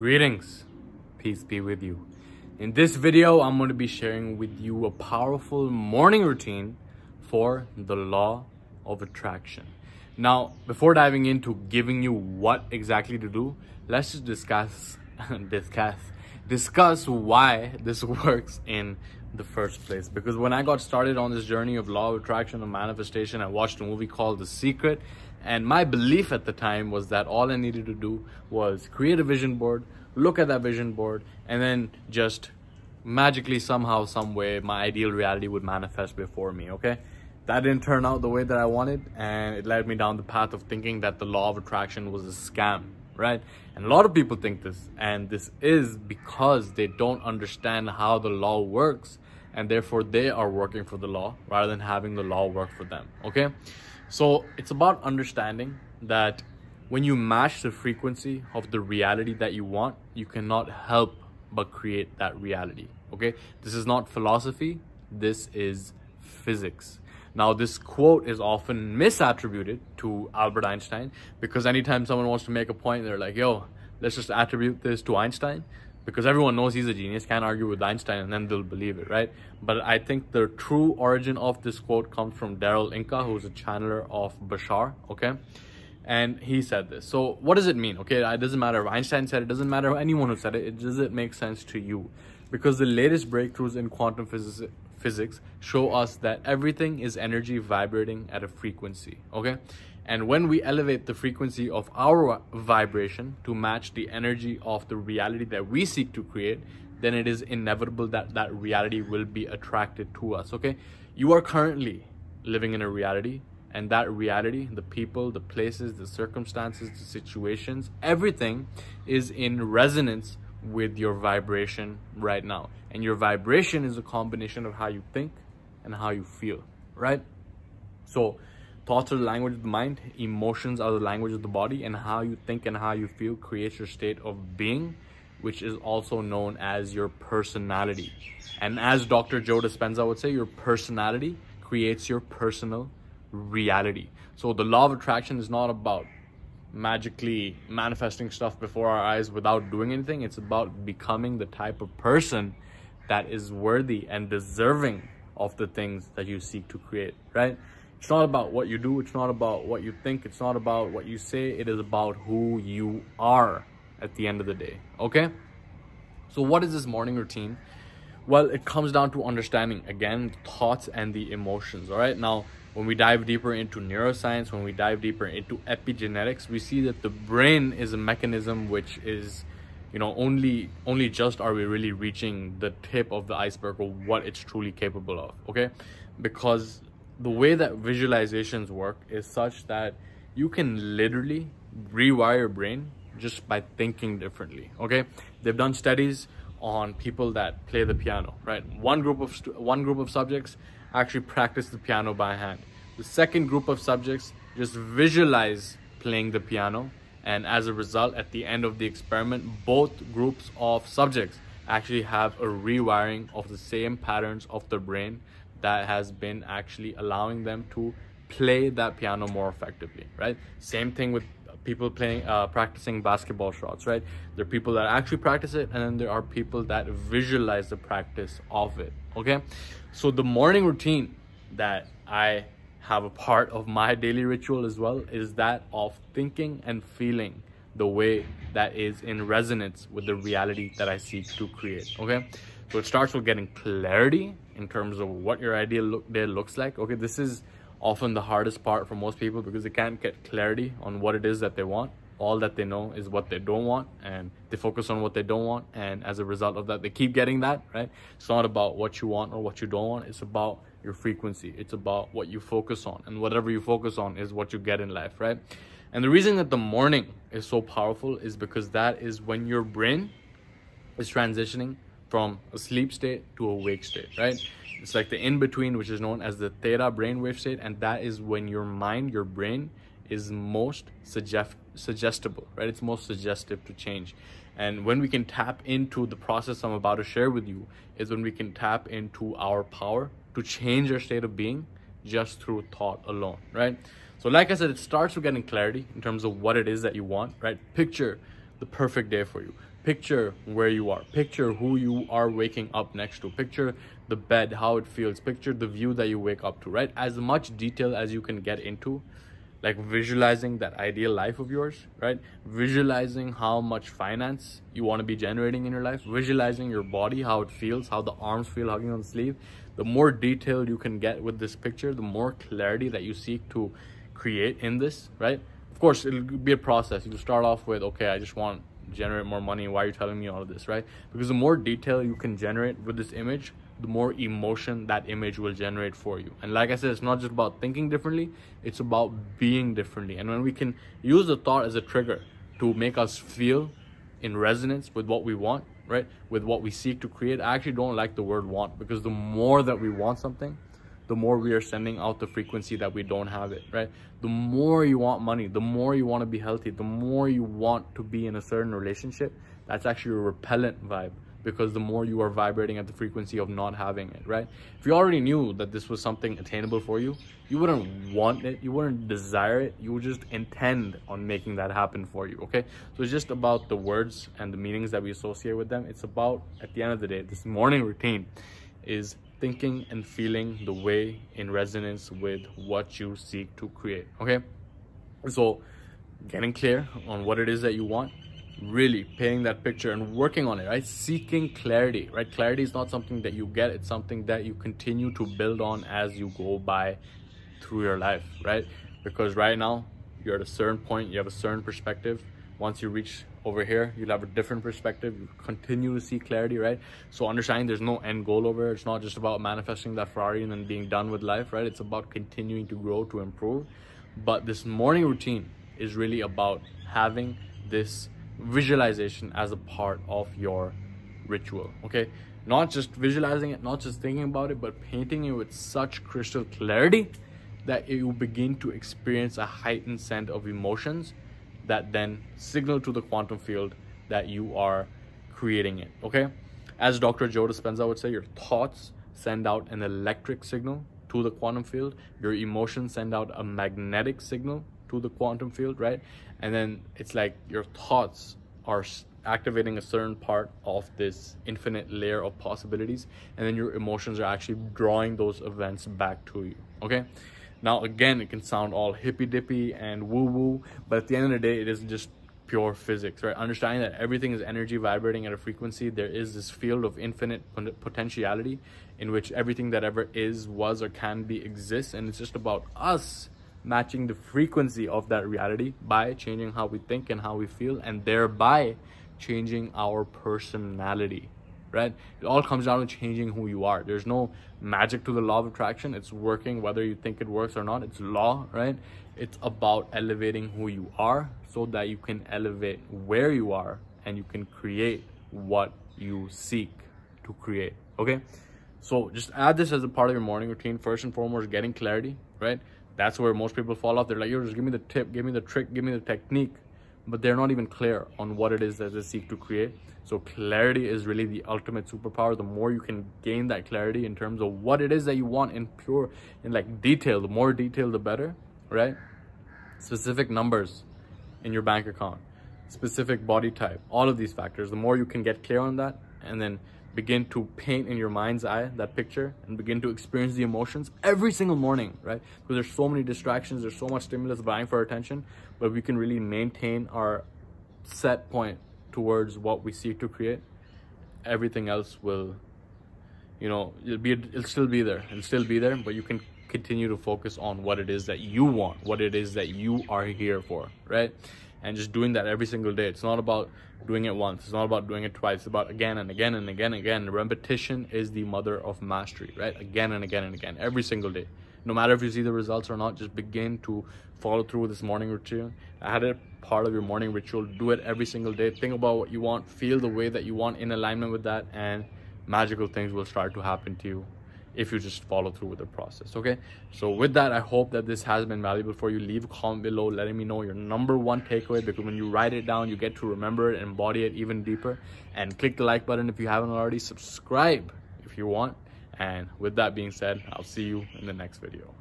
Greetings, peace be with you. In this video, I'm going to be sharing with you a powerful morning routine for the law of attraction. Now, before diving into giving you what exactly to do, let's just discuss why this works in the first place. Because when I got started on this journey of law of attraction and manifestation, I watched a movie called The Secret. And my belief at the time was that all I needed to do was create a vision board, look at that vision board, and then just magically somehow, some way, my ideal reality would manifest before me, okay? That didn't turn out the way that I wanted, and it led me down the path of thinking that the law of attraction was a scam, right? And a lot of people think this, and this is because they don't understand how the law works, and therefore they are working for the law rather than having the law work for them, okay? So it's about understanding that when you match the frequency of the reality that you want, you cannot help but create that reality, okay? This is not philosophy, this is physics. Now, this quote is often misattributed to Albert Einstein because anytime someone wants to make a point, they're like, yo, let's just attribute this to Einstein because everyone knows he's a genius, can't argue with Einstein, and then they'll believe it, right? But I think the true origin of this quote comes from Daryl Inca, who's a channeler of Bashar, okay? And he said this. So what does it mean? Okay, it doesn't matter if Einstein said it, it doesn't matter anyone who said it, it doesn't make sense to you. Because the latest breakthroughs in quantum physics show us that everything is energy vibrating at a frequency, okay? And when we elevate the frequency of our vibration to match the energy of the reality that we seek to create, then it is inevitable that that reality will be attracted to us, okay? You are currently living in a reality, and that reality, the people, the places, the circumstances, the situations, everything is in resonance with your vibration right now. And your vibration is a combination of how you think and how you feel, right? So thoughts are the language of the mind, emotions are the language of the body, and how you think and how you feel creates your state of being, which is also known as your personality. And as Dr. Joe Dispenza would say, your personality creates your personal reality. So the law of attraction is not about magically manifesting stuff before our eyes without doing anything. It's about becoming the type of person that is worthy and deserving of the things that you seek to create, right? It's not about what you do, it's not about what you think, it's not about what you say, it is about who you are at the end of the day, okay? So what is this morning routine? Well, it comes down to understanding, again, the thoughts and the emotions, all right? Now, when we dive deeper into neuroscience, when we dive deeper into epigenetics, we see that the brain is a mechanism which is, you know, only just are we really reaching the tip of the iceberg of what it's truly capable of, okay? Because the way that visualizations work is such that you can literally rewire your brain just by thinking differently, okay? They've done studies on people that play the piano, right? One group of subjects actually practice the piano by hand. The second group of subjects just visualize playing the piano, and as a result, at the end of the experiment, both groups of subjects actually have a rewiring of the same patterns of the brain that has been actually allowing them to play that piano more effectively, right? Same thing with people practicing basketball shots, right? There are people that actually practice it, and then there are people that visualize the practice of it, okay? So the morning routine that I have a part of my daily ritual as well is that of thinking and feeling the way that is in resonance with the reality that I seek to create, okay? So it starts with getting clarity in terms of what your ideal day looks like, okay? This is often the hardest part for most people because they can't get clarity on what it is that they want. All that they know is what they don't want, and they focus on what they don't want, and as a result of that, they keep getting that, right? It's not about what you want or what you don't want. It's about your frequency. It's about what you focus on, and whatever you focus on is what you get in life, right? And the reason that the morning is so powerful is because that is when your brain is transitioning from a sleep state to a wake state, right? It's like the in-between, which is known as the theta brainwave state, and that is when your mind, your brain, is most suggestible, right? It's most suggestive to change. And when we can tap into the process I'm about to share with you is when we can tap into our power to change our state of being just through thought alone, right? So like I said, it starts with getting clarity in terms of what it is that you want, right? Picture the perfect day for you. Picture where you are. Picture who you are waking up next to. Picture the bed, how it feels. Picture the view that you wake up to, right? As much detail as you can get into, like visualizing that ideal life of yours, right? Visualizing how much finance you want to be generating in your life. Visualizing your body, how it feels, how the arms feel hugging on the sleeve. The more detail you can get with this picture, the more clarity that you seek to create in this, right? Of course, it'll be a process. You start off with, okay, I just want to generate more money. Why are you telling me all of this, right? Because the more detail you can generate with this image, the more emotion that image will generate for you. And like I said, it's not just about thinking differently, it's about being differently. And when we can use the thought as a trigger to make us feel in resonance with what we want, right, with what we seek to create. I actually don't like the word want, because the more that we want something, the more we are sending out the frequency that we don't have it, right? The more you want money, the more you want to be healthy, the more you want to be in a certain relationship, that's actually a repellent vibe, because the more you are vibrating at the frequency of not having it, right? If you already knew that this was something attainable for you, you wouldn't want it, you wouldn't desire it, you would just intend on making that happen for you, okay? So it's just about the words and the meanings that we associate with them. It's about, at the end of the day, this morning routine is thinking and feeling the way in resonance with what you seek to create, okay? So getting clear on what it is that you want, really painting that picture and working on it, right? Seeking clarity, right? Clarity is not something that you get, it's something that you continue to build on as you go by through your life, right? Because right now you're at a certain point, you have a certain perspective. Once you reach over here, you'll have a different perspective. You continue to see clarity, right? So understanding there's no end goal over it. It's not just about manifesting that Ferrari and then being done with life, right? It's about continuing to grow, to improve. But this morning routine is really about having this visualization as a part of your ritual, okay? Not just visualizing it, not just thinking about it, but painting it with such crystal clarity that you begin to experience a heightened sense of emotions that then signal to the quantum field that you are creating it, okay? As Dr. Joe Dispenza would say, your thoughts send out an electric signal to the quantum field. Your emotions send out a magnetic signal to the quantum field, right? And then it's like your thoughts are activating a certain part of this infinite layer of possibilities, and then your emotions are actually drawing those events back to you, okay? Now, again, it can sound all hippy-dippy and woo-woo, but at the end of the day, it is just pure physics, right? Understanding that everything is energy vibrating at a frequency. There is this field of infinite potentiality in which everything that ever is, was, or can be exists, and it's just about us matching the frequency of that reality by changing how we think and how we feel, and thereby changing our personality, right? It all comes down to changing who you are. There's no magic to the law of attraction. It's working whether you think it works or not. It's law, right? It's about elevating who you are so that you can elevate where you are and you can create what you seek to create, okay? So just add this as a part of your morning routine. First and foremost, getting clarity, right? That's where most people fall off. They're like, yo, just give me the tip, give me the trick, give me the technique, but they're not even clear on what it is that they seek to create. So clarity is really the ultimate superpower. The more you can gain that clarity in terms of what it is that you want in like detail, the more detail, the better, right? Specific numbers in your bank account, specific body type, all of these factors, the more you can get clear on that and then begin to paint in your mind's eye that picture and begin to experience the emotions every single morning, right? Because there's so many distractions, there's so much stimulus vying for our attention, but we can really maintain our set point towards what we seek to create. Everything else will, you know, it'll still be there, but you can continue to focus on what it is that you want, what it is that you are here for, right? And just doing that every single day. It's not about doing it once, it's not about doing it twice, it's about again and again and again and again. Repetition is the mother of mastery, right? Again and again and again, every single day. No matter if you see the results or not, just begin to follow through with this morning routine. Add it part of your morning ritual. Do it every single day. Think about what you want, feel the way that you want in alignment with that, and magical things will start to happen to you if you just follow through with the process, okay? So with that, I hope that this has been valuable for you. Leave a comment below letting me know your #1 takeaway, because when you write it down, you get to remember it and embody it even deeper. And click the like button if you haven't already. Subscribe if you want. And with that being said, I'll see you in the next video.